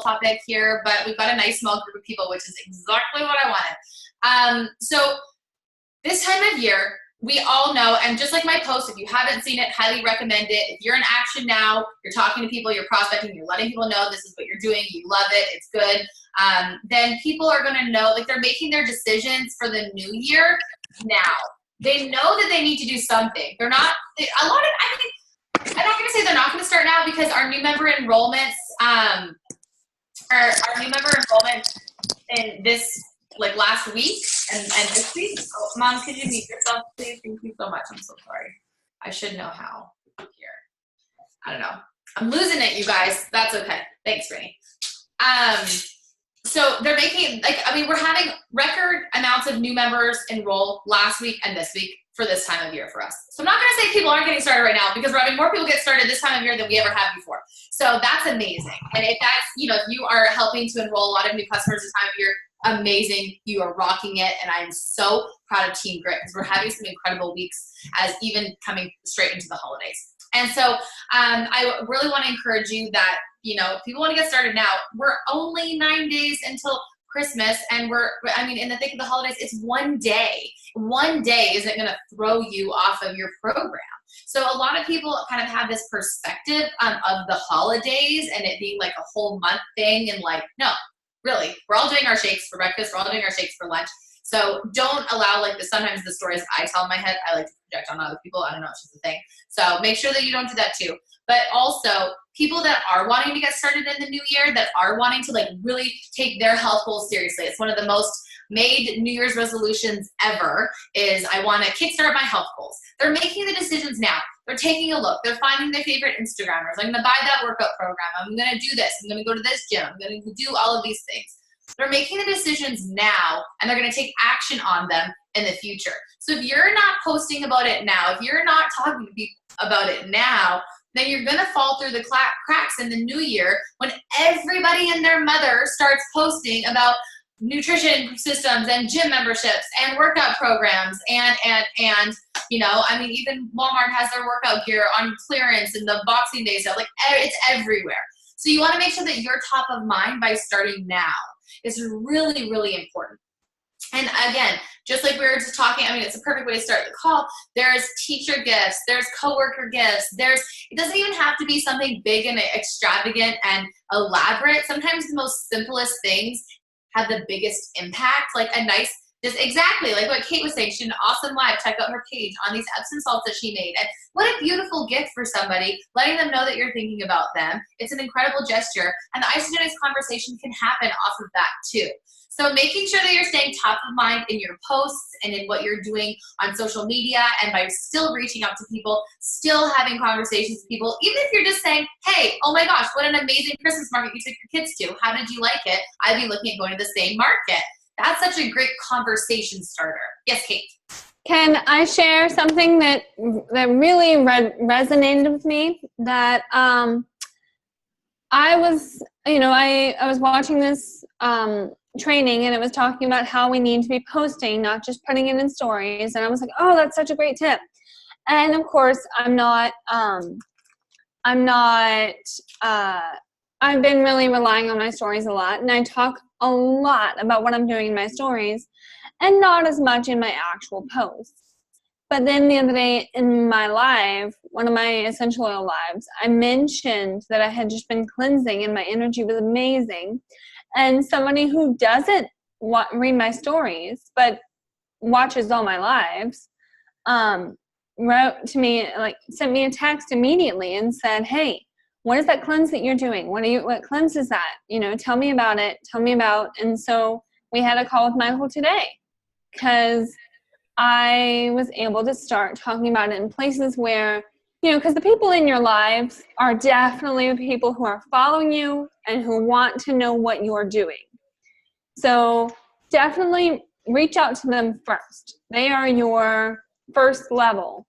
topic here, but we've got a nice small group of people, which is exactly what I wanted. So this time of year, we all know, and just like my post, if you haven't seen it, highly recommend it. If you're in action now, you're talking to people, you're prospecting, you're letting people know this is what you're doing, you love it, it's good, then people are going to know, like, they're making their decisions for the new year now. They know that they need to do something. They're not, I'm not going to say they're not going to start now, because our new member enrollments, our new member enrollment in this, like, last week and this week. Oh, Mom, could you mute yourself, please? Thank you so much. I'm so sorry. I should know how. Here. I don't know. I'm losing it, you guys. That's okay. Thanks, Brittany. So they're making, like, I mean, we're having record amounts of new members enroll last week and this week for this time of year for us. So I'm not going to say people aren't getting started right now, because we're having more people get started this time of year than we ever have before. So that's amazing. And if that's, you know, if you are helping to enroll a lot of new customers this time of year, amazing. You are rocking it. And I'm so proud of Team Grit, because we're having some incredible weeks, as even coming straight into the holidays. And so I really want to encourage you that, you know, if people want to get started now, we're only 9 days until Christmas, and in the thick of the holidays, it's one day. One day isn't going to throw you off of your program. So a lot of people kind of have this perspective of the holidays and it being like a whole month thing, and like, no, really, we're all doing our shakes for breakfast, we're all doing our shakes for lunch. So don't allow, like, sometimes the stories I tell in my head, I like to project on other people. I don't know, it's just a thing. So make sure that you don't do that too. But also, people that are wanting to get started in the new year, that are wanting to, like, really take their health goals seriously. It's one of the most made New Year's resolutions ever, is I want to kickstart my health goals. They're making the decisions now. They're taking a look. They're finding their favorite Instagrammers. I'm going to buy that workout program. I'm going to do this. I'm going to go to this gym. I'm going to do all of these things. They're making the decisions now, and they're going to take action on them in the future. So if you're not posting about it now, if you're not talking to people about it now, then you're going to fall through the cracks in the new year, when everybody and their mother starts posting about nutrition systems and gym memberships and workout programs and you know, I mean, even Walmart has their workout gear on clearance and the Boxing Day stuff. Like, it's everywhere. So you want to make sure that you're top of mind by starting now. It's really, really important. And again, just like we were just talking, I mean, it's a perfect way to start the call. There's teacher gifts, there's coworker gifts, it doesn't even have to be something big and extravagant and elaborate. Sometimes the most simplest things have the biggest impact. Like a nice, just exactly like what Kate was saying, she did an awesome live. Check out her page on these Epsom salts that she made. And what a beautiful gift for somebody, letting them know that you're thinking about them. It's an incredible gesture. And the Isogenics conversation can happen off of that too. So making sure that you're staying top of mind in your posts and in what you're doing on social media, and by still reaching out to people, still having conversations with people, even if you're just saying, hey, oh my gosh, what an amazing Christmas market you took your kids to. How did you like it? I'd be looking at going to the same market. That's such a great conversation starter. Yes, Kate. Can I share something that really resonated with me? That I was watching this training, and it was talking about how we need to be posting, not just putting it in stories. And I was like, oh, that's such a great tip. And of course, I've been really relying on my stories a lot, and I talk a lot about what I'm doing in my stories, and not as much in my actual posts. But then the other day in my live, one of my essential oil lives, I mentioned that I had just been cleansing and my energy was amazing. And somebody who doesn't read my stories but watches all my lives wrote to me, like, sent me a text immediately and said, hey, what is that cleanse that you're doing? What cleanse is that? You know, tell me about it. And so we had a call with Michael today, because I was able to start talking about it in places where, you know, because the people in your lives are definitely the people who are following you and who want to know what you're doing. So definitely reach out to them first. They are your first level.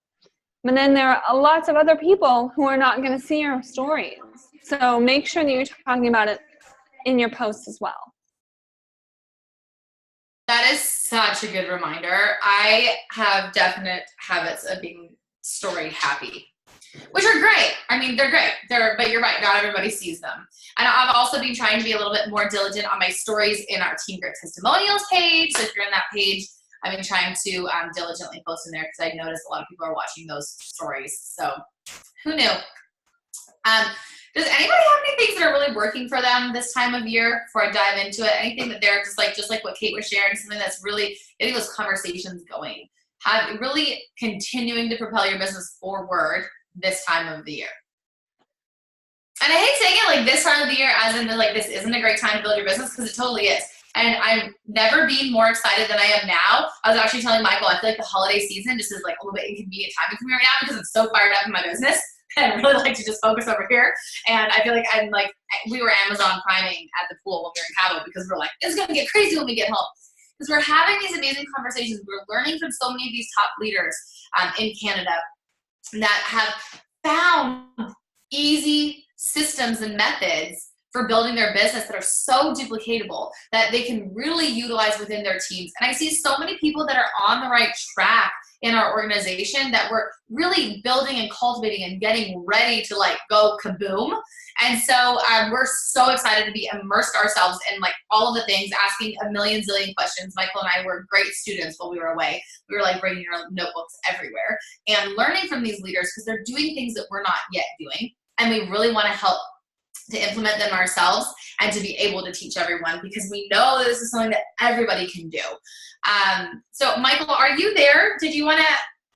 But then there are lots of other people who are not going to see your stories. So make sure that you're talking about it in your posts as well. That is such a good reminder. I have definite habits of being story happy. which are great. I mean, they're great. But you're right, not everybody sees them. And I've also been trying to be a little bit more diligent on my stories in our Team Grit testimonials page. So if you're in that page, I've been trying to diligently post in there because I noticed a lot of people are watching those stories. So who knew? Does anybody have any things that are really working for them this time of year before I dive into it? Anything that they're just like what Kate was sharing, something that's really getting those conversations going, really continuing to propel your business forward this time of the year? And I hate saying it like this time of the year as in like this isn't a great time to build your business, because it totally is. And I've never been more excited than I am now. I was actually telling Michael, I feel like the holiday season just is like a little bit inconvenient timing for me right now because I'm so fired up in my business. And I really like to just focus over here. And I feel like we were Amazon priming at the pool when we were in Cabo because we're like, it's going to get crazy when we get home. Because we're having these amazing conversations. We're learning from so many of these top leaders in Canada that have found easy systems and methods for building their business that are so duplicatable that they can really utilize within their teams. And I see so many people that are on the right track in our organization that we're really building and cultivating and getting ready to like go kaboom. And so we're so excited to be immersed ourselves in like all of the things, asking a million zillion questions. Michael and I were great students while we were away. We were like bringing our notebooks everywhere and learning from these leaders because they're doing things that we're not yet doing. And we really want to help to implement them ourselves and to be able to teach everyone, because we know that this is something that everybody can do. So Michael, are you there?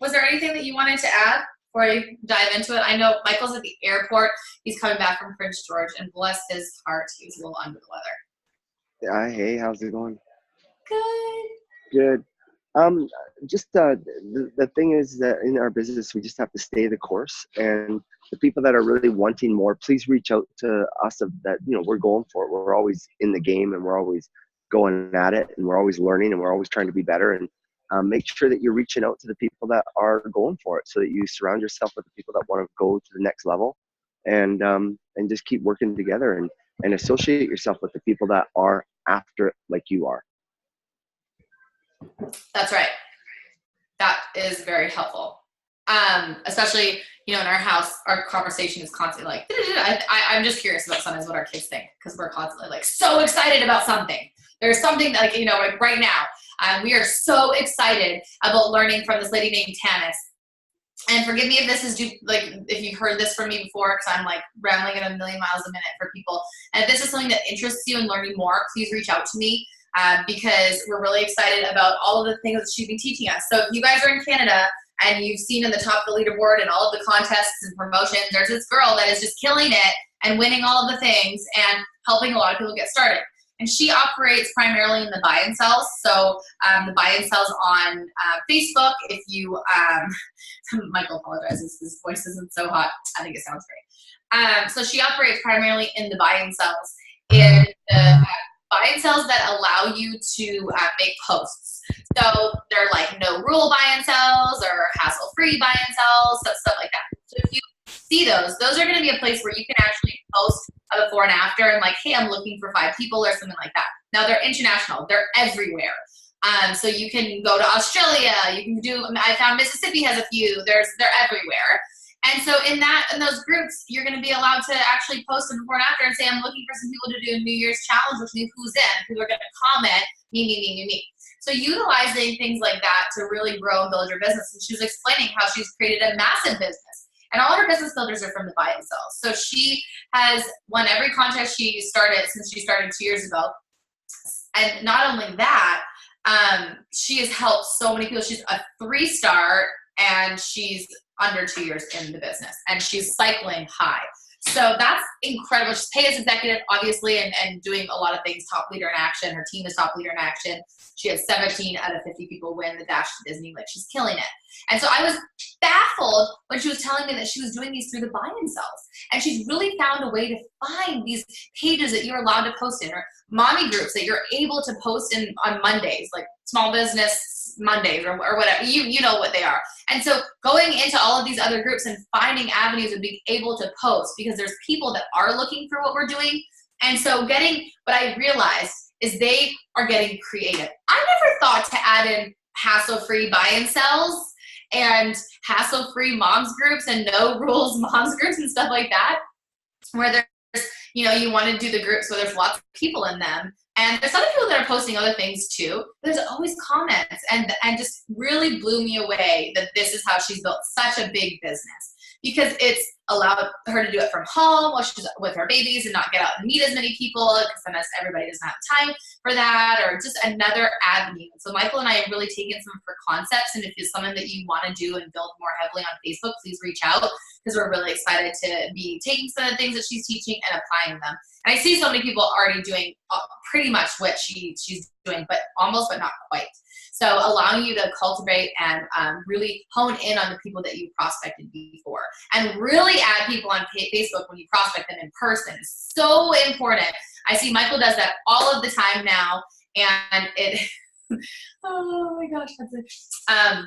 Was there anything that you wanted to add before I dive into it? I know Michael's at the airport. He's coming back from Prince George, and bless his heart, he was a little under the weather. Hey, how's it going? Good. Just the thing is that in our business, we just have to stay the course. And the people that are really wanting more, please reach out to us that, we're going for it. We're always in the game and we're always going at it and we're always learning and we're always trying to be better. And make sure that you're reaching out to the people that are going for it so that you surround yourself with the people that want to go to the next level and just keep working together and associate yourself with the people that are after it like you are. That's right. That is very helpful. Especially, in our house, our conversation is constantly like, I'm just curious about sometimes what our kids think, because we're constantly like so excited about something. There's something that like right now, we are so excited about learning from this lady named Tanis. And forgive me if this is if you've heard this from me before, because I'm like rambling at a million miles a minute for people. And if this is something that interests you in learning more, please reach out to me. Because we're really excited about all of the things that she's been teaching us. So if you guys are in Canada and you've seen in the top of the leaderboard and all of the contests and promotions, there's this girl that is just killing it and winning all of the things and helping a lot of people get started. And she operates primarily in the buy and sells. So the buy and sells on Facebook. If you, Michael apologizes, his voice isn't so hot. I think it sounds great. So she operates primarily in the buy and sells. In the buy and sells that allow you to make posts. So they're like no rule buy and sells or hassle-free buy and sells, stuff like that. So if you see those are going to be a place where you can actually post a before and after and like, hey, I'm looking for 5 people or something like that. Now they're international. They're everywhere. So you can go to Australia. You can do, I found Mississippi has a few. They're everywhere. And so in those groups, you're going to be allowed to actually post a before and after and say, I'm looking for some people to do a New Year's challenge with me. Who's in? People are going to comment, me. So utilizing things like that to really grow and build your business. And she was explaining how she's created a massive business. And all her business builders are from the buy and sell. So she has won every contest she started since she started 2 years ago. And not only that, she has helped so many people. She's a 3-star and she's under 2 years in the business, and she's cycling high. So that's incredible. She's paid as executive, obviously, and doing a lot of things, top leader in action. Her team is top leader in action. She has 17 out of 50 people win the Dash to Disney. Like, she's killing it. And so I was baffled when she was telling me that she was doing these through the buy and sells. And she's really found a way to find these pages that you're allowed to post in, or mommy groups that you're able to post in on Mondays, like small business Mondays or whatever. You know what they are. And so going into all of these other groups and finding avenues of being able to post, because there's people that are looking for what we're doing. And so what I realized is they are getting creative. I never thought to add in hassle-free buy and sells and hassle-free moms groups and no rules moms groups and stuff like that, where there's, you know, you want to do the groups where there's lots of people in them. And there's other people that are posting other things too. There's always comments, and just really blew me away that this is how she's built such a big business, because it's allowed her to do it from home while she's with her babies and not get out and meet as many people, because sometimes everybody doesn't have time for that, or just another avenue. So Michael and I have really taken some of her concepts, and if it's something that you want to do and build more heavily on Facebook, please reach out, because we're really excited to be taking some of the things that she's teaching and applying them. And I see so many people already doing pretty much what she's doing, but almost, but not quite. So allowing you to cultivate and really hone in on the people that you prospected before, and really add people on Facebook when you prospect them in person is so important. I see Michael does that all of the time now, and it, oh my gosh, that's it.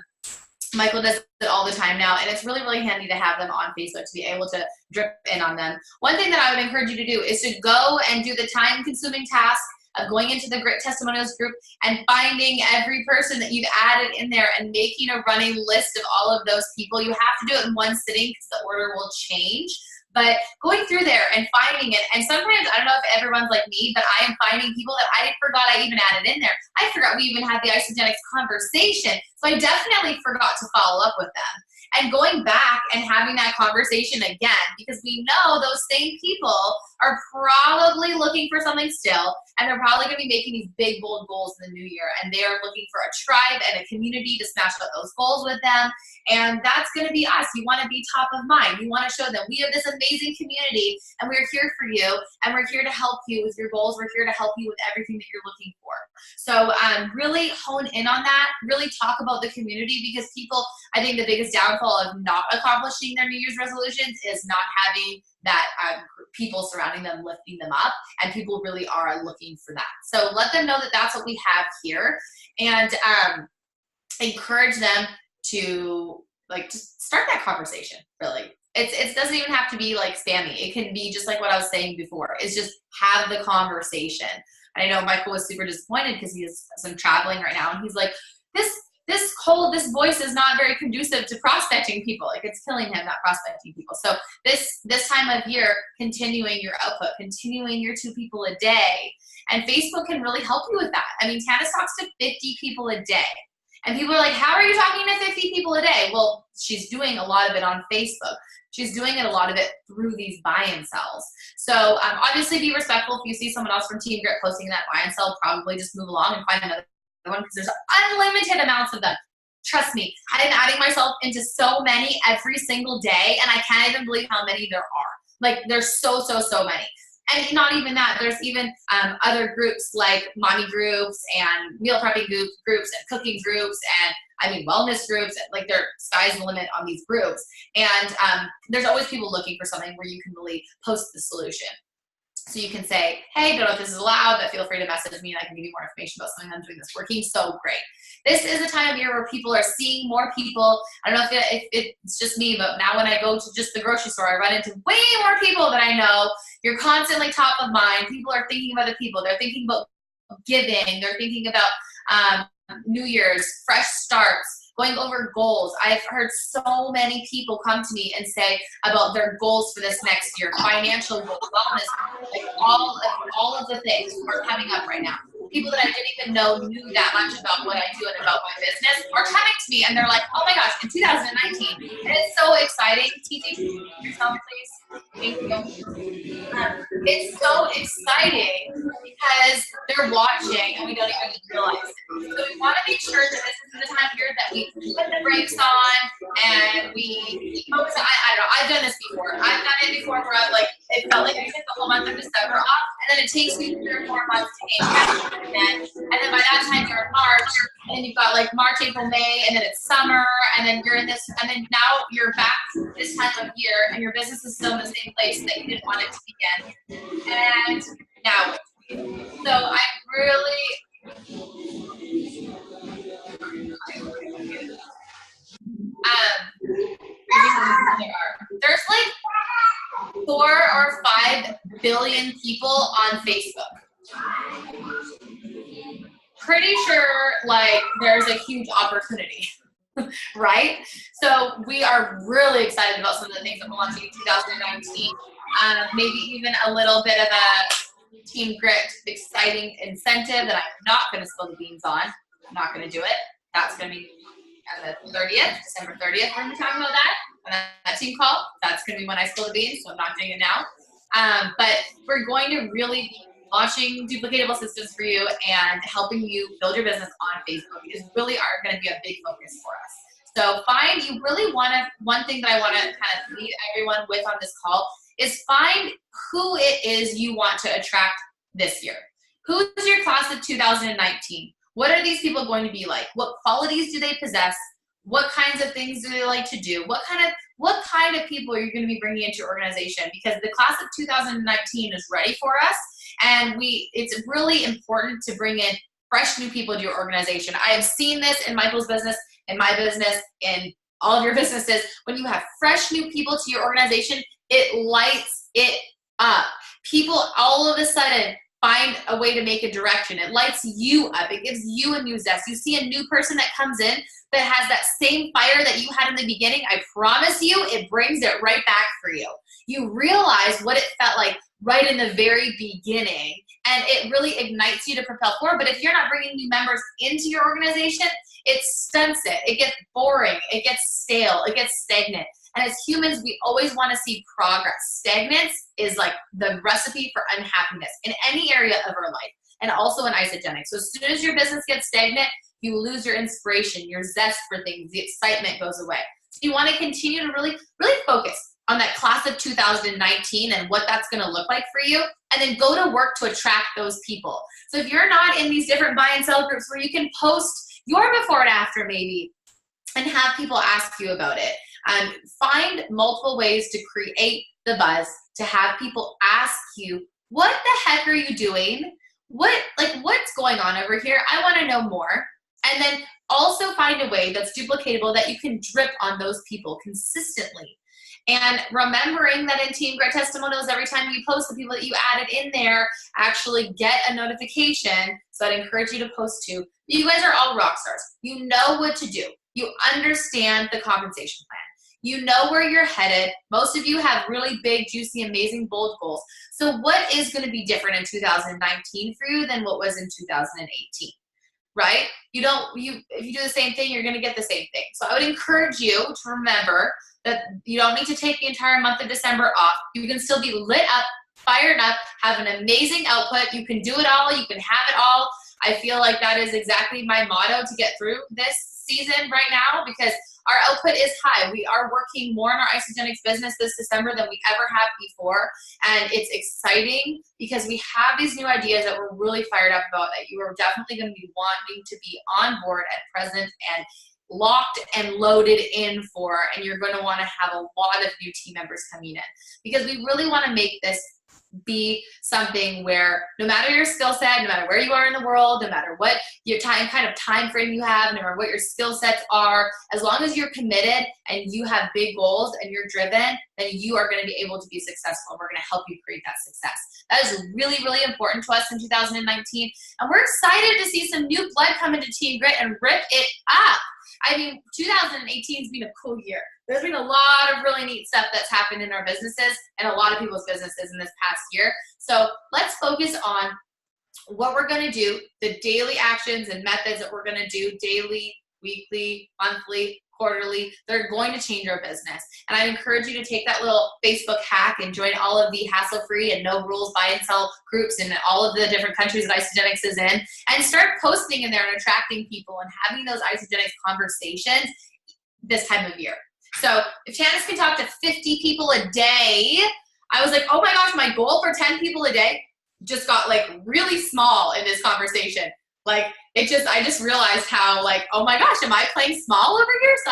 Michael does it all the time now, and it's really, really handy to have them on Facebook to be able to drip in on them. One thing that I would encourage you to do is to go and do the time-consuming task of going into the Grit Testimonials group and finding every person that you've added in there and making a running list of all of those people. You have to do it in one sitting because the order will change. But going through there and finding it, and sometimes, I don't know if everyone's like me, but I am finding people that I forgot I even added in there. I forgot we even had the Isogenics conversation, so I definitely forgot to follow up with them. And going back and having that conversation again, because we know those same people are probably looking for something still, and they're probably going to be making these big, bold goals in the new year, and they are looking for a tribe and a community to smash out those goals with them. And that's going to be us. You want to be top of mind. You want to show them we have this amazing community, and we're here for you, and we're here to help you with your goals. We're here to help you with everything that you're looking for. So really hone in on that. Really talk about the community, because people, I think the biggest downfall of not accomplishing their New Year's resolutions is not having that people surrounding them, lifting them up, and people really are looking for that. So let them know that that's what we have here, and encourage them to like just start that conversation. Really, it doesn't even have to be like spammy. It can be just like what I was saying before. Is just have the conversation. I know Michael was super disappointed because he has some traveling right now, and he's like, this voice is not very conducive to prospecting people. Like, it's killing him, not prospecting people. So this time of year, continuing your output, continuing your 2 people a day, and Facebook can really help you with that. I mean, Candace talks to 50 people a day. And people are like, how are you talking to 50 people a day? Well, she's doing a lot of it on Facebook. She's doing a lot of it through these buy and sells. So obviously be respectful. If you see someone else from Team Grit posting that buy and sell, probably just move along and find another one, because there's unlimited amounts of them. Trust me, I am adding myself into so many every single day, and I can't even believe how many there are. Like, there's so many. And not even that, there's even other groups like mommy groups and meal prepping groups and cooking groups and wellness groups. Like, sky's the limit on these groups. And there's always people looking for something where you can really post the solution. So you can say, hey, don't know if this is allowed, but feel free to message me and I can give you more information about something I'm doing that's working. So great. This is a time of year where people are seeing more people. I don't know if it's just me, but now when I go to just the grocery store, I run into way more people that I know. You're constantly top of mind. People are thinking of other people. They're thinking about giving. They're thinking about New Year's, fresh starts, going over goals. I've heard so many people come to me and say about their goals for this next year, financial goals, wellness, like all of the things are coming up right now. People that I didn't even know knew that much about what I do and about my business are coming to me, and they're like, oh my gosh, in 2019. And it's so exciting. TJ, yourself, please. Thank you. It's so exciting because they're watching and we don't even realize it. So we want to make sure that this is the time of year that we put the brakes on and we focus on, I don't know, I've done this before. I've done it before where I'm like, it felt like I took the whole month of December off, and then it takes me 3 or 4 months to gain traction again. And then by that time you're in March, and then you've got like March, April, May, and then it's summer, and then you're in this, and then now you're back this time of year, and your business is still in the same place that you didn't want it to begin. And now, so I really, there's like 4 or 5 billion people on Facebook. Pretty sure like there's a huge opportunity. right? So we are really excited about some of the things that we're launching in 2019. Maybe even a little bit of a Team Grit exciting incentive that I'm not going to spill the beans on. I'm not going to do it. That's going to be on the 30th, December 30th. We're going to be talking about that on that team call. That's going to be when I spill the beans, so I'm not doing it now. But we're going to really be launching duplicatable systems for you and helping you build your business on Facebook is really going to be a big focus for us. So you really want to, one thing that I want to kind of lead everyone with on this call is find who it is you want to attract this year. Who's your class of 2019? What are these people going to be like? What qualities do they possess? What kinds of things do they like to do? What kind of people are you going to be bringing into your organization? Because the class of 2019 is ready for us, and it's really important to bring in fresh new people to your organization. I have seen this in Michael's business, in my business, in all of your businesses. When you have fresh new people to your organization, it lights it up. People all of a sudden find a way to make a direction. It lights you up. It gives you a new zest. You see a new person that comes in that has that same fire that you had in the beginning. I promise you, it brings it right back for you. You realize what it felt like right in the very beginning, and it really ignites you to propel forward. But if you're not bringing new members into your organization, it stunts it. It gets boring. It gets stale. It gets stagnant. And as humans, we always want to see progress. Stagnance is like the recipe for unhappiness in any area of our life, and also in Isagenix. So as soon as your business gets stagnant, you lose your inspiration, your zest for things, the excitement goes away. So you want to continue to really, really focus on that class of 2019 and what that's going to look like for you, and then go to work to attract those people. So if you're not in these different buy and sell groups where you can post your before and after maybe and have people ask you about it, find multiple ways to create the buzz, to have people ask you, what the heck are you doing? What's going on over here? I want to know more. And then also find a way that's duplicatable that you can drip on those people consistently. And remembering that in Team Grit Testimonials, every time you post, the people that you added in there actually get a notification. So I'd encourage you to post too. You guys are all rock stars. You know what to do. You understand the compensation plan. You know where you're headed. Most of you have really big, juicy, amazing, bold goals. So what is going to be different in 2019 for you than what was in 2018? Right? If you do the same thing, you're going to get the same thing. So I would encourage you to remember that you don't need to take the entire month of December off. You can still be lit up, fired up, have an amazing output. You can do it all. You can have it all. I feel like that is exactly my motto to get through this season right now, because our output is high. We are working more in our Isagenix business this December than we ever have before. And it's exciting because we have these new ideas that we're really fired up about, that you are definitely going to be wanting to be on board and present and locked and loaded in for. And you're going to want to have a lot of new team members coming in, because we really want to make this be something where no matter your skill set, no matter where you are in the world, no matter what your kind of time frame you have, no matter what your skill sets are, as long as you're committed and you have big goals and you're driven, then you are going to be able to be successful. We're going to help you create that success. That is really, really important to us in 2019. And we're excited to see some new blood come into Team Grit and rip it up. I mean, 2018 has been a cool year. There's been a lot of really neat stuff that's happened in our businesses and a lot of people's businesses in this past year. So let's focus on what we're going to do, the daily actions and methods that we're going to do daily, weekly, monthly, quarterly. They're going to change our business. And I encourage you to take that little Facebook hack and join all of the hassle-free and no rules buy and sell groups in all of the different countries that Isagenix is in, and start posting in there and attracting people and having those Isagenix conversations this time of year. So if Janice can talk to 50 people a day, I was like, oh my gosh, my goal for 10 people a day just got like really small in this conversation. Like I just realized how like, oh my gosh, am I playing small over here? So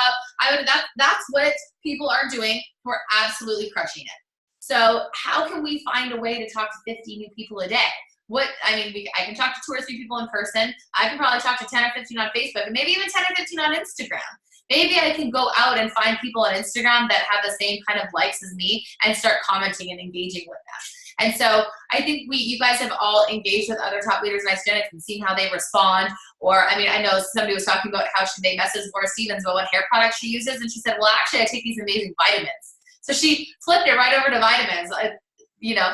that's what people are doing. We're absolutely crushing it. So how can we find a way to talk to 50 new people a day? I can talk to 2 or 3 people in person. I can probably talk to 10 or 15 on Facebook, and maybe even 10 or 15 on Instagram. Maybe I can go out and find people on Instagram that have the same kind of likes as me and start commenting and engaging with them. And so I think you guys have all engaged with other top leaders in Isagenix and seen how they respond. Or, I mean, I know somebody was talking about how should they message Laura Stevens about what hair product she uses. And she said, well, actually, I take these amazing vitamins. So she flipped it right over to vitamins, you know.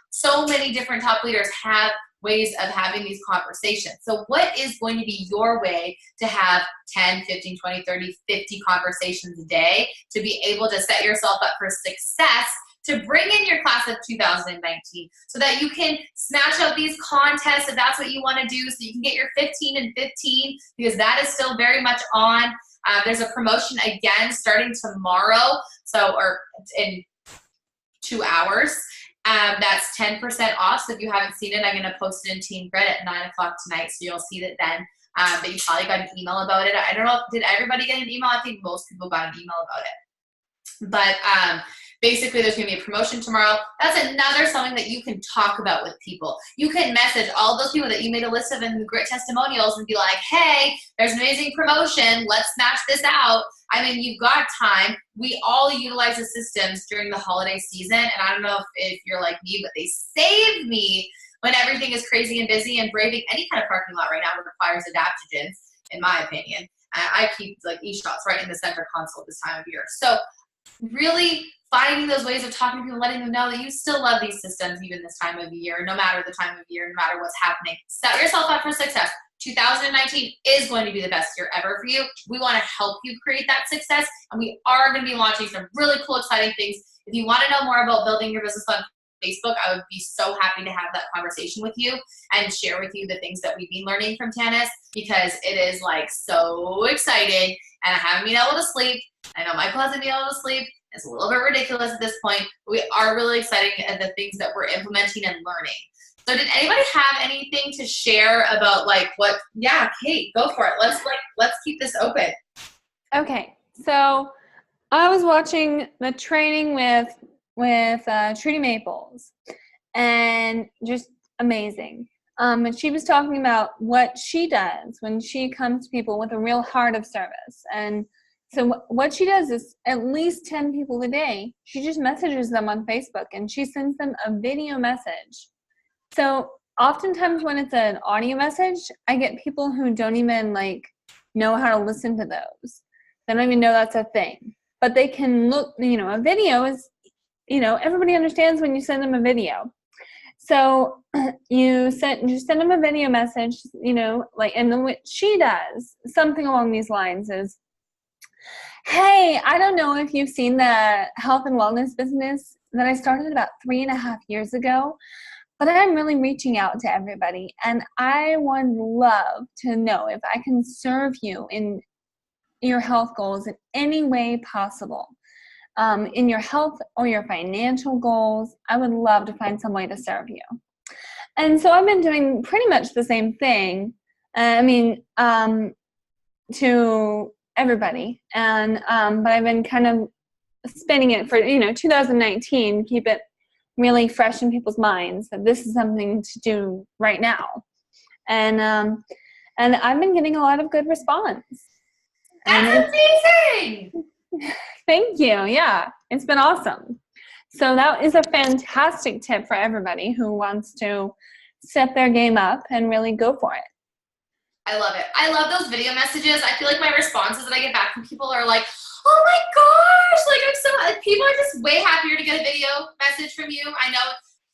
So many different top leaders have ways of having these conversations. So what is going to be your way to have 10, 15, 20, 30, 50 conversations a day to be able to set yourself up for success, to bring in your class of 2019 so that you can snatch out these contests if that's what you want to do, so you can get your 15 and 15, because that is still very much on. There's a promotion again starting tomorrow, or in 2 hours. That's 10% off. So if you haven't seen it, I'm going to post it in Team Grid at 9 o'clock tonight. So you'll see that then. But you probably got an email about it. I don't know, did everybody get an email? I think most people got an email about it. But basically, there's going to be a promotion tomorrow. That's another something that you can talk about with people. You can message all those people that you made a list of in the Grit testimonials and be like, hey, there's an amazing promotion. Let's smash this out. I mean, you've got time. We all utilize the systems during the holiday season. And I don't know if you're like me, but they save me when everything is crazy and busy, and braving any kind of parking lot right now requires adaptogens, in my opinion. I keep like e-shots right in the center console this time of year. So really finding those ways of talking to people, letting them know that you still love these systems even this time of year, no matter the time of year, no matter what's happening. Set yourself up for success. 2019 is going to be the best year ever for you. We want to help you create that success, and we are going to be launching some really cool, exciting things. If you want to know more about building your business on Facebook, I would be so happy to have that conversation with you and share with you the things that we've been learning from Tanis, because it is like so exciting, and I haven't been able to sleep. I know Michael hasn't been able to sleep. It's a little bit ridiculous at this point. But we are really excited at the things that we're implementing and learning. So did anybody have anything to share about like what? Yeah, Kate, go for it. Let's keep this open. Okay, so I was watching the training with Trudy Maples, and just amazing. And she was talking about what she does when she comes to people with a real heart of service. And so what she does is at least 10 people a day, she just messages them on Facebook, and she sends them a video message. So oftentimes when it's an audio message, I get people who don't even like know how to listen to those. They don't even know that's a thing. But they can look, a video is, everybody understands when you send them a video. So you just send them a video message, and then what she does, something along these lines is, hey, I don't know if you've seen the health and wellness business that I started about 3.5 years ago, but I'm really reaching out to everybody, and I would love to know if I can serve you in your health goals in any way possible. In your health or your financial goals, I would love to find some way to serve you. And so I've been doing pretty much the same thing, to everybody. And but I've been kind of spinning it for, 2019, keep it really fresh in people's minds that this is something to do right now. And I've been getting a lot of good response. That's amazing! Thank you. Yeah, it's been awesome. So that is a fantastic tip for everybody who wants to step their game up and really go for it. I love it. I love those video messages. I feel like my responses that I get back from people are like, oh my gosh, people are just way happier to get a video message from you. I know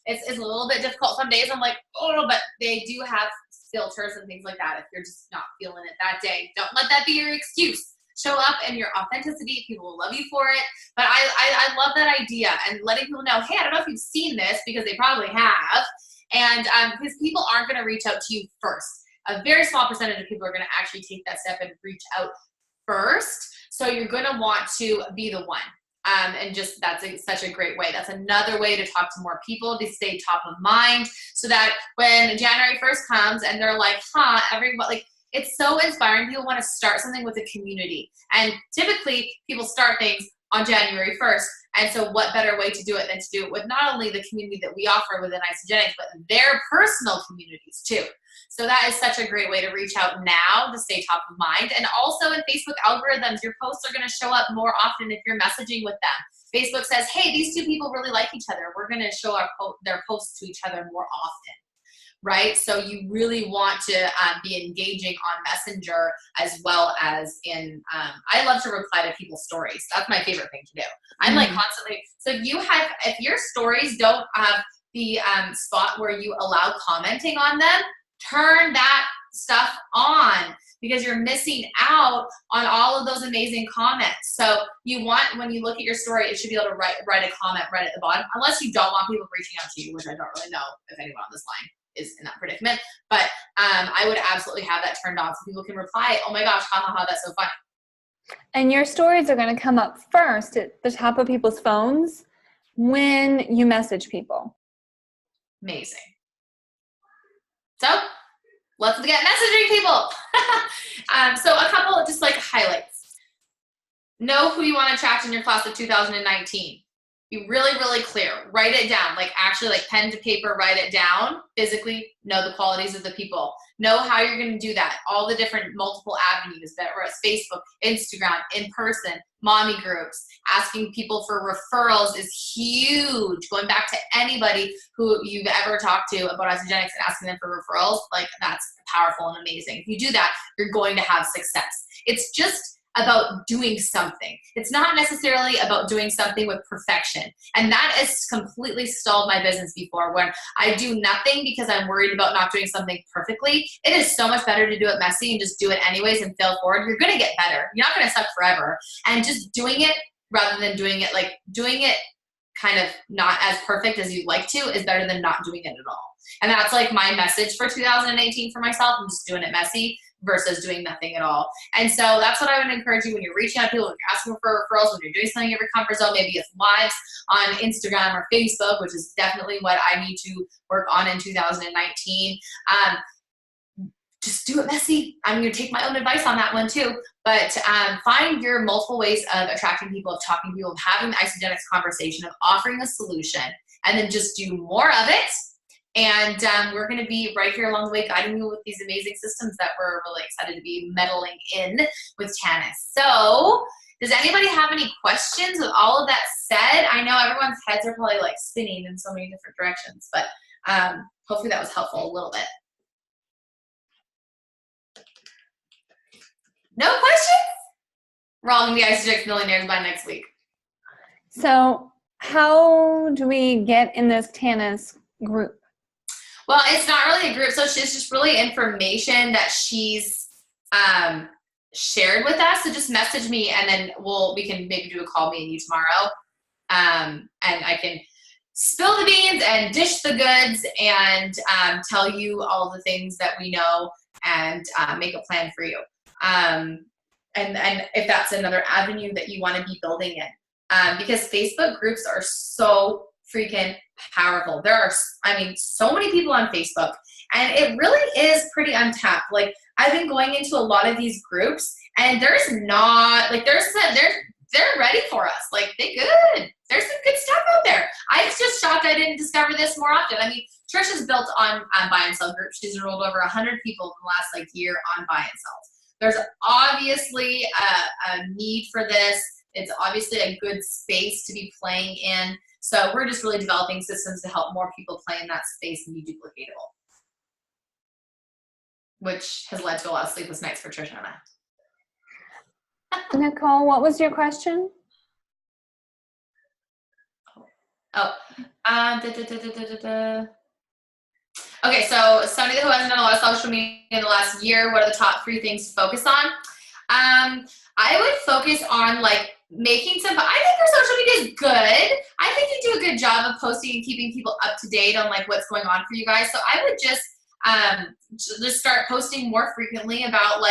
it's a little bit difficult some days. I'm like, oh, but they do have filters and things like that. If you're just not feeling it that day, don't let that be your excuse. Show up in your authenticity. People will love you for it. But I love that idea, and letting people know, hey, I don't know if you've seen this, because they probably have. And because people aren't going to reach out to you first. A very small percentage of people are going to actually take that step and reach out first. So you're going to want to be the one. And just such a great way. That's another way to talk to more people, to stay top of mind, so that when January 1st comes and they're like, everybody, it's so inspiring. People want to start something with a community. And typically people start things on January 1st And so what better way to do it than to do it with not only the community that we offer within Isagenix, but their personal communities too. So that is such a great way to reach out now to stay top of mind. And also in Facebook algorithms, your posts are going to show up more often if you're messaging with them. Facebook says, hey, these two people really like each other. We're going to show their posts to each other more often. Right? So you really want to be engaging on Messenger as well as in, I love to reply to people's stories. That's my favorite thing to do. I'm like constantly, so if your stories don't have the spot where you allow commenting on them, turn that stuff on, because you're missing out on all of those amazing comments. So you want, when you look at your story, it should be able to write a comment right at the bottom, unless you don't want people reaching out to you, which I don't really know if anyone on this line is in that predicament. But I would absolutely have that turned on so people can reply, oh my gosh, ha ha ha, that's so funny. And your stories are going to come up first at the top of people's phones when you message people. Amazing. So let's get messaging people. So a couple of just like highlights. Know who you want to attract in your class of 2019. Be really, really clear. Write it down. Like actually like pen to paper, write it down. Physically know the qualities of the people. Know how you're going to do that. All the different multiple avenues that were Facebook, Instagram, in person, mommy groups. Asking people for referrals is huge. Going back to anybody who you've ever talked to about Isagenix and asking them for referrals, like that's powerful and amazing. If you do that, you're going to have success. It's just about doing something. It's not necessarily about doing something with perfection. And that has completely stalled my business before, when I do nothing because I'm worried about not doing something perfectly. It is so much better to do it messy and just do it anyways and fail forward. You're going to get better. You're not going to suck forever. And just doing it rather than doing it kind of not as perfect as you'd like to is better than not doing it at all. And that's like my message for 2018 for myself. I'm just doing it messy versus doing nothing at all. And so that's what I would encourage you when you're reaching out to people, when you're asking for referrals, when you're doing something in your comfort zone. Maybe it's lives on Instagram or Facebook, which is definitely what I need to work on in 2019. Just do it messy. I'm going to take my own advice on that one too. But find your multiple ways of attracting people, of talking to people, of having the Isagenix conversation, of offering a solution, and then just do more of it. And we're going to be right here along the way guiding you with these amazing systems that we're really excited to be meddling in with Tanis. So does anybody have any questions with all of that said? I know everyone's heads are probably like spinning in so many different directions, but hopefully that was helpful a little bit. No questions? We're all going to be Isagenix millionaires by next week. So how do we get in this Tanis group? Well, it's not really a group, so it's just really information that she's shared with us. So just message me, and then we can maybe do a call, me and you tomorrow, and I can spill the beans and dish the goods and tell you all the things that we know and make a plan for you. And if that's another avenue that you want to be building in, because Facebook groups are so freaking powerful. There are, so many people on Facebook, and it really is pretty untapped. Like I've been going into a lot of these groups, and they're ready for us. Like they good. There's some good stuff out there. I was just shocked I didn't discover this more often. Trisha's built on buy and sell groups. She's enrolled over 100 people in the last year on buy and sells. There's obviously a need for this. It's obviously a good space to be playing in. So we're just really developing systems to help more people play in that space and be duplicatable, which has led to a lot of sleepless nights for Trisha and I. Nicole, what was your question? Okay, so somebody who hasn't done a lot of social media in the last year, what are the top 3 things to focus on? I would focus on making some, I think your social media is good. I think you do a good job of posting and keeping people up to date on what's going on for you guys. So I would just start posting more frequently about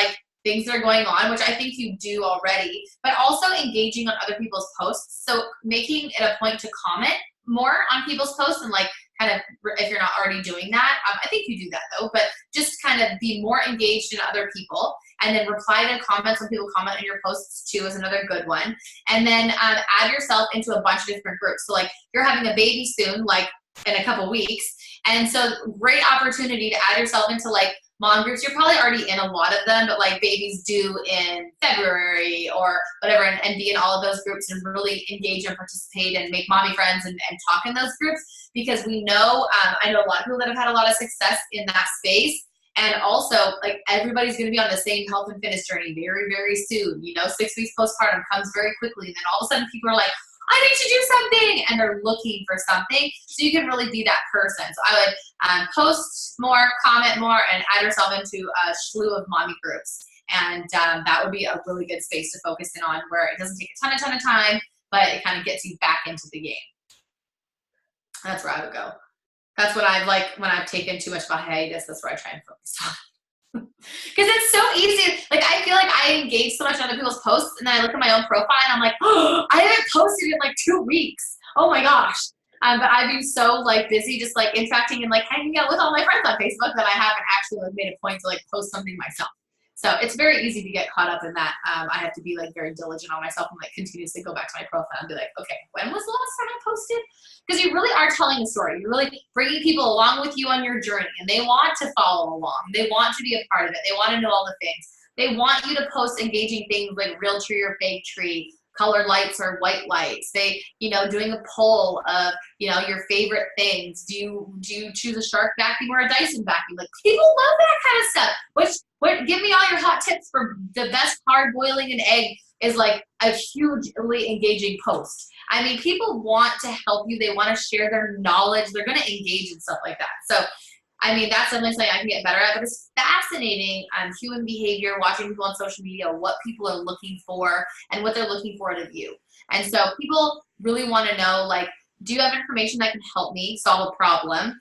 things that are going on, which I think you do already, but also engaging on other people's posts. So making it a point to comment more on people's posts and kind of, if you're not already doing that, I think you do that though, but just kind of be more engaged in other people and then reply to comments when people comment on your posts too is another good one. And then add yourself into a bunch of different groups. So like you're having a baby soon, like in a couple weeks. And so great opportunity to add yourself into like mom groups. You're probably already in a lot of them, but like babies due in February or whatever, and be in all of those groups and really engage and participate and make mommy friends and talk in those groups, because we know, I know a lot of people that have had a lot of success in that space. And also, like, everybody's going to be on the same health and fitness journey very, very soon. 6 weeks postpartum comes very quickly. And then all of a sudden people are like, I need to do something, and they're looking for something. So you can really be that person. So I would post more, comment more, and add yourself into a slew of mommy groups. And that would be a really good space to focus in on, where it doesn't take a ton of time, but it kind of gets you back into the game. That's where I would go. That's what I've like when I've taken too much of a hiatus. That's where I try and focus on. Because it's so easy. Like, I feel like I engage so much in other people's posts, and then I look at my own profile and I'm like, oh, I haven't posted in like 2 weeks. Oh my gosh. But I've been so like busy just like interacting and like hanging out with all my friends on Facebook that I haven't actually like made a point to like post something myself. So it's very easy to get caught up in that. I have to be like very diligent on myself and like continuously go back to my profile and be like, okay, when was the last time I posted? Because you really are telling a story. You're really bringing people along with you on your journey, and they want to follow along. They want to be a part of it. They want to know all the things. They want you to post engaging things like real tree or fake tree, colored lights or white lights. They, doing a poll of, your favorite things. Do you choose a Shark vacuum or a Dyson vacuum? Like, people love that kind of stuff. Give me all your hot tips for the best hard boiling an egg is like a hugely engaging post. I mean, people want to help you. They want to share their knowledge. They're going to engage and stuff like that. So, I mean, that's something I can get better at, but it's fascinating human behavior, watching people on social media, what people are looking for and what they're looking for out of you. And so people really want to know, like, do you have information that can help me solve a problem?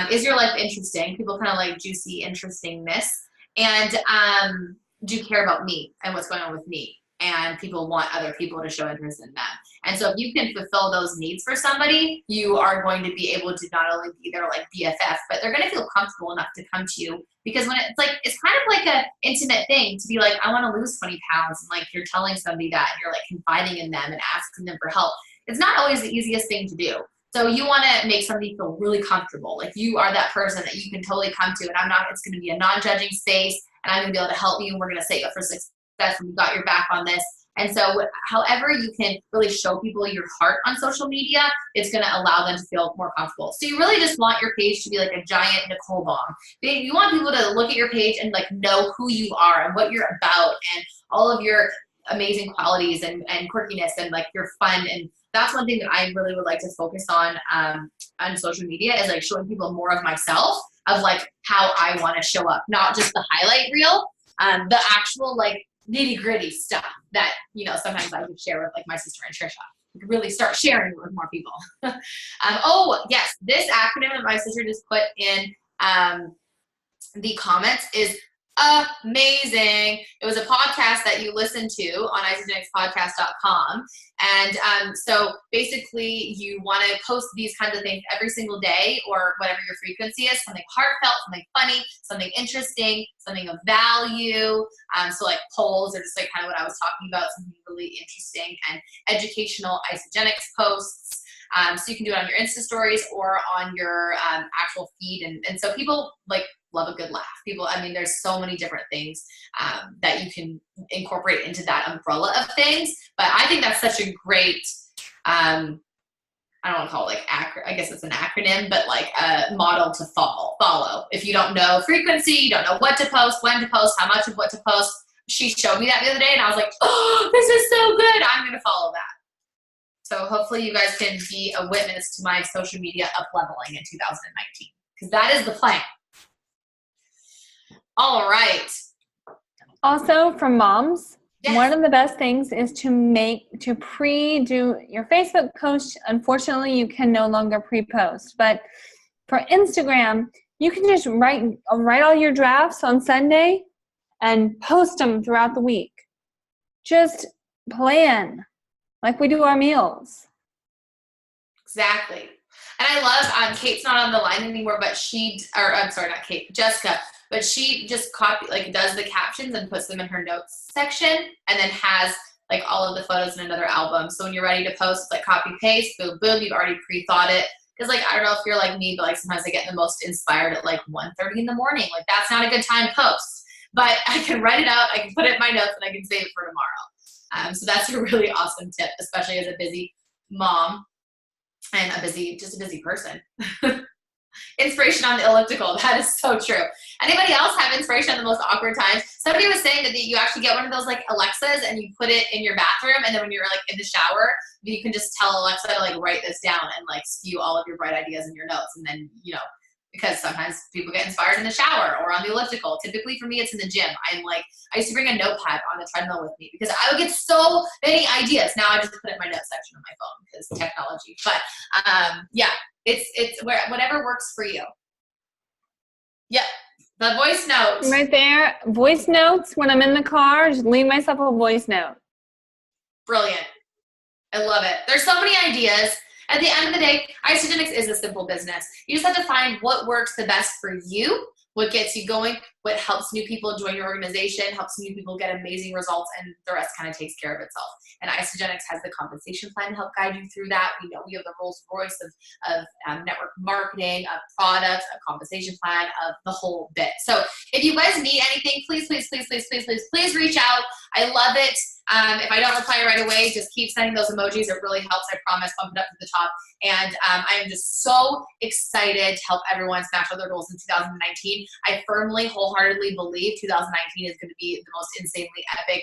Is your life interesting? People kind of like juicy interestingness. And do you care about me and what's going on with me? And people want other people to show interest in them. And so if you can fulfill those needs for somebody, you are going to be able to not only be their like BFF, but they're going to feel comfortable enough to come to you. Because when it's kind of like an intimate thing to be like, I want to lose 20 pounds. And like, you're telling somebody that, and you're like confiding in them and asking them for help. It's not always the easiest thing to do. So you want to make somebody feel really comfortable. Like, you are that person that you can totally come to, and it's going to be a non-judging space, and I'm going to be able to help you, and we're going to set you up for success, and we got your back on this. And so however you can really show people your heart on social media, it's going to allow them to feel more comfortable. So you really just want your page to be like a giant Nicole bomb. You want people to look at your page and like know who you are and what you're about and all of your amazing qualities and quirkiness and like your fun. And that's one thing that I really would like to focus on social media, is like showing people more of myself, of like how I want to show up, not just the highlight reel, the actual like nitty gritty stuff that, sometimes I would share with like my sister and Trisha. We could really start sharing it with more people. Oh yes, this acronym that my sister just put in the comments is amazing. It was a podcast that you listened to on isagenixpodcast.com. And so basically you want to post these kinds of things every single day, or whatever your frequency is, something heartfelt, something funny, something interesting, something of value. So like polls are just like kind of what I was talking about, something really interesting and educational Isagenix posts. So you can do it on your Insta stories or on your actual feed. And so people like love a good laugh. People, I mean, there's so many different things that you can incorporate into that umbrella of things. But I think that's such a great, I don't want to call it like, I guess it's an acronym, but like a model to follow. If you don't know frequency, you don't know what to post, when to post, how much of what to post. She showed me that the other day and I was like, oh, this is so good. I'm going to follow that. So hopefully you guys can be a witness to my social media up-leveling in 2019, because that is the plan. All right. Also, for moms, yes. One of the best things is to pre-do your Facebook post. Unfortunately, you can no longer pre-post, but for Instagram, you can just write all your drafts on Sunday and post them throughout the week. Just plan like we do our meals. Exactly. And I love, Kate's not on the line anymore, but I'm sorry, not Kate, Jessica. but she just does the captions and puts them in her notes section, and then has like all of the photos in another album. So when you're ready to post, it's like copy paste, boom, boom. You've already pre-thought it. Because like, I don't know if you're like me, but like sometimes I get the most inspired at like 1:30 in the morning. Like that's not a good time to post. But I can write it out, I can put it in my notes, and I can save it for tomorrow. So that's a really awesome tip, especially as a busy mom and just a busy person. Inspiration on the elliptical. That is so true. Anybody else have inspiration on the most awkward times? Somebody was saying that you actually get one of those like Alexas and you put it in your bathroom, and then when you're like in the shower, you can just tell Alexa to like write this down and like spew all of your bright ideas in your notes. And then, because sometimes people get inspired in the shower or on the elliptical. Typically for me, it's in the gym. I used to bring a notepad on the treadmill with me because I would get so many ideas. Now I just put it in my notes section on my phone because technology. But yeah, it's whatever works for you. Yep. The voice note. Right there. Voice notes when I'm in the car. Just leave myself a voice note. Brilliant. I love it. There's so many ideas. At the end of the day, Isagenix is a simple business. You just have to find what works the best for you, what gets you going, what helps new people join your organization, helps new people get amazing results, and the rest kind of takes care of itself. And Isagenix has the compensation plan to help guide you through that. We know we have the Rolls Royce of network marketing, of products, of compensation plan, of the whole bit. So if you guys need anything, please reach out. I love it. If I don't reply right away, just keep sending those emojis. It really helps. I promise. Bump it up to the top. And I am just so excited to help everyone smash all their goals in 2019. I firmly, wholeheartedly believe 2019 is going to be the most insanely epic,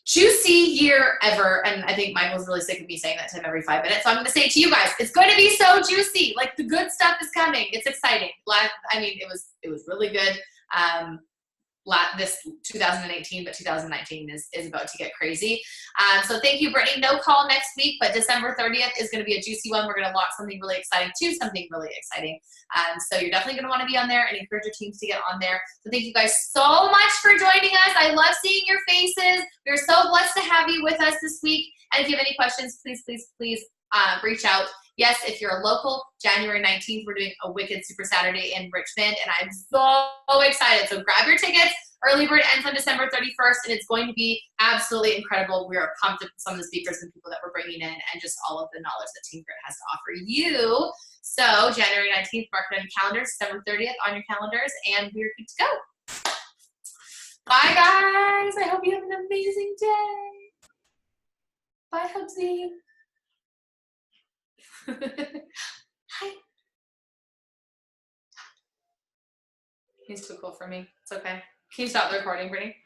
juicy year ever. And I think Michael's really sick of me saying that to him every 5 minutes. So I'm going to say it to you guys. It's going to be so juicy. Like the good stuff is coming. It's exciting. It was really good. This 2018, but 2019 is about to get crazy. So thank you, Brittany. No call next week, but December 30th is going to be a juicy one. We're going to launch something really exciting. So you're definitely going to want to be on there and encourage your teams to get on there. So thank you guys so much for joining us. I love seeing your faces. We're so blessed to have you with us this week. And if you have any questions, please reach out. Yes, if you're a local, January 19th, we're doing a Wicked Super Saturday in Richmond, and I'm so excited. So grab your tickets. Early bird ends on December 31st, and it's going to be absolutely incredible. We are pumped with some of the speakers and people that we're bringing in and just all of the knowledge that Team Grit has to offer you. So January 19th, mark it on your calendars, December 30th on your calendars, and we're good to go. Bye, guys. I hope you have an amazing day. Bye, Hubsy. Hi. He's too cool for me. It's okay. Can you stop the recording, Brittany?